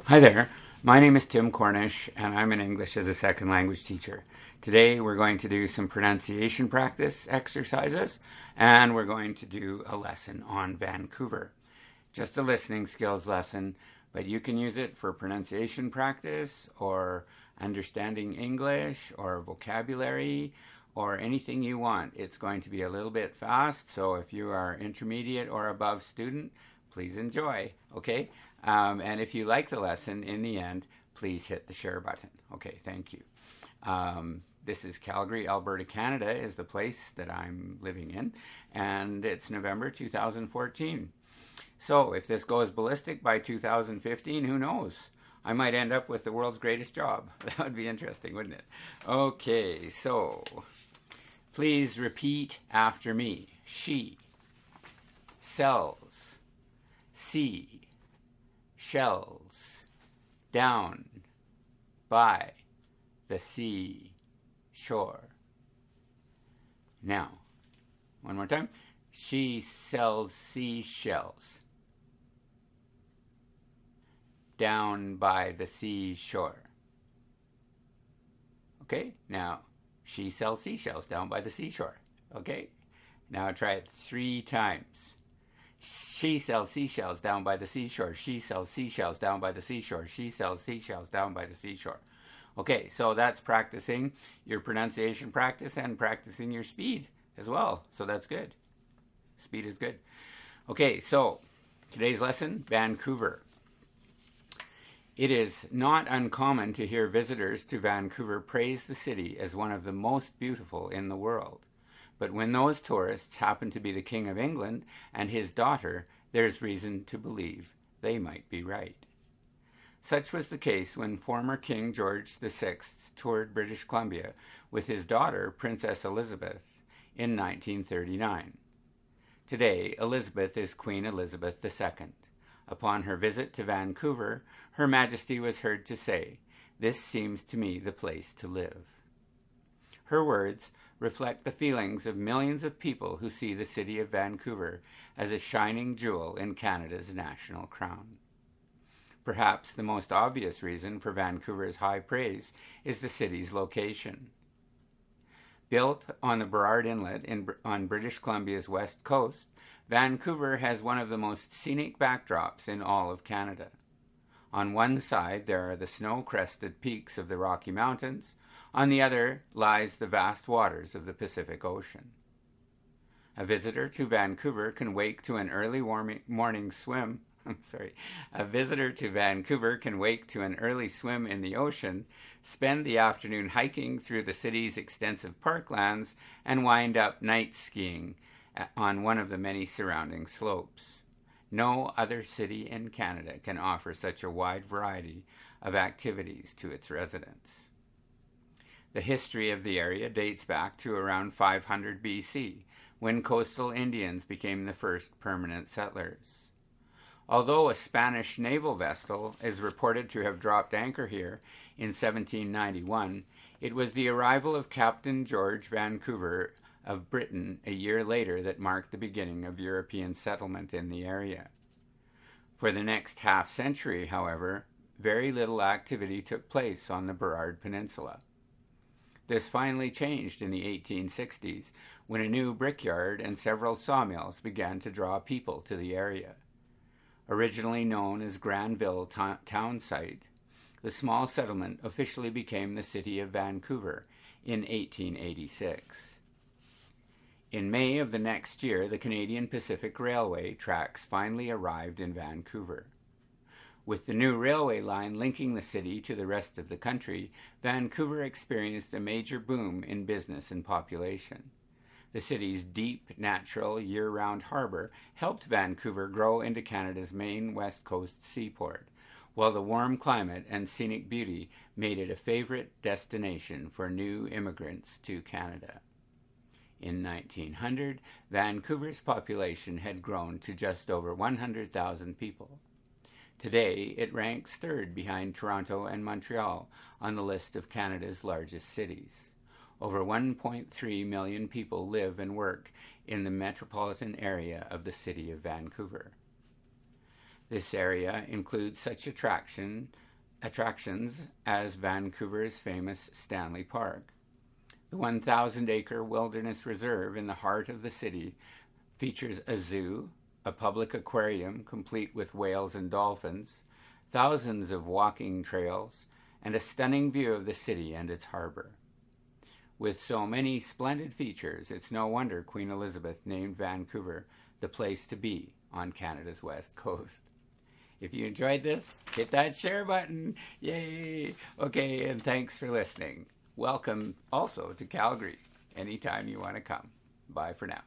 Hi there, my name is Tim Cornish and I'm an English as a second language teacher. Today we're going to do some pronunciation practice exercises and we're going to do a lesson on Vancouver. Just a listening skills lesson, but you can use it for pronunciation practice or understanding English or vocabulary or anything you want. It's going to be a little bit fast, so if you are intermediate or above student, please enjoy, okay? And if you like the lesson in the end, please hit the share button. Okay, thank you. This is Calgary, Alberta, Canada is the place that I'm living in, and it's November 2014. So if this goes ballistic by 2015, who knows? I might end up with the world's greatest job. That would be interesting, wouldn't it? Okay, so please repeat after me. She sells sea shells down by the sea shore. Now, one more time. She sells seashells down by the seashore. Okay, now she sells seashells down by the seashore. Okay, now try it 3 times. She sells seashells down by the seashore. She sells seashells down by the seashore. She sells seashells down by the seashore. Okay, so that's practicing your pronunciation practice and practicing your speed as well. So that's good. Speed is good. Okay, so today's lesson, Vancouver. It is not uncommon to hear visitors to Vancouver praise the city as one of the most beautiful in the world. But when those tourists happen to be the King of England and his daughter, there's reason to believe they might be right. Such was the case when former King George VI toured British Columbia with his daughter, Princess Elizabeth, in 1939. Today, Elizabeth is Queen Elizabeth II. Upon her visit to Vancouver, Her Majesty was heard to say, "This seems to me the place to live." Her words reflect the feelings of millions of people who see the city of Vancouver as a shining jewel in Canada's national crown. Perhaps the most obvious reason for Vancouver's high praise is the city's location. Built on the Burrard Inlet on British Columbia's west coast, Vancouver has one of the most scenic backdrops in all of Canada. On one side, there are the snow-crested peaks of the Rocky Mountains. On the other lies the vast waters of the Pacific Ocean. A visitor to Vancouver can wake to an early morning swim. A visitor to Vancouver can wake to an early swim in the ocean, spend the afternoon hiking through the city's extensive parklands, and wind up night skiing on one of the many surrounding slopes. No other city in Canada can offer such a wide variety of activities to its residents. The history of the area dates back to around 500 B.C., when coastal Indians became the first permanent settlers. Although a Spanish naval vessel is reported to have dropped anchor here in 1791, it was the arrival of Captain George Vancouver of Britain a year later that marked the beginning of European settlement in the area. For the next half-century, however, very little activity took place on the Burrard Peninsula. This finally changed in the 1860s when a new brickyard and several sawmills began to draw people to the area. Originally known as Granville Town Site, the small settlement officially became the city of Vancouver in 1886. In May of the next year, the Canadian Pacific Railway tracks finally arrived in Vancouver. With the new railway line linking the city to the rest of the country, Vancouver experienced a major boom in business and population. The city's deep, natural, year-round harbor helped Vancouver grow into Canada's main west coast seaport, while the warm climate and scenic beauty made it a favorite destination for new immigrants to Canada. In 1900, Vancouver's population had grown to just over 100,000 people. Today, it ranks third behind Toronto and Montreal on the list of Canada's largest cities. Over 1.3 million people live and work in the metropolitan area of the city of Vancouver. This area includes such attractions as Vancouver's famous Stanley Park. The 1,000-acre wilderness reserve in the heart of the city features a zoo, a public aquarium complete with whales and dolphins, thousands of walking trails, and a stunning view of the city and its harbor. With so many splendid features, it's no wonder Queen Elizabeth named Vancouver the place to be on Canada's west coast. If you enjoyed this, hit that share button. Yay! Okay, and thanks for listening. Welcome also to Calgary anytime you want to come. Bye for now.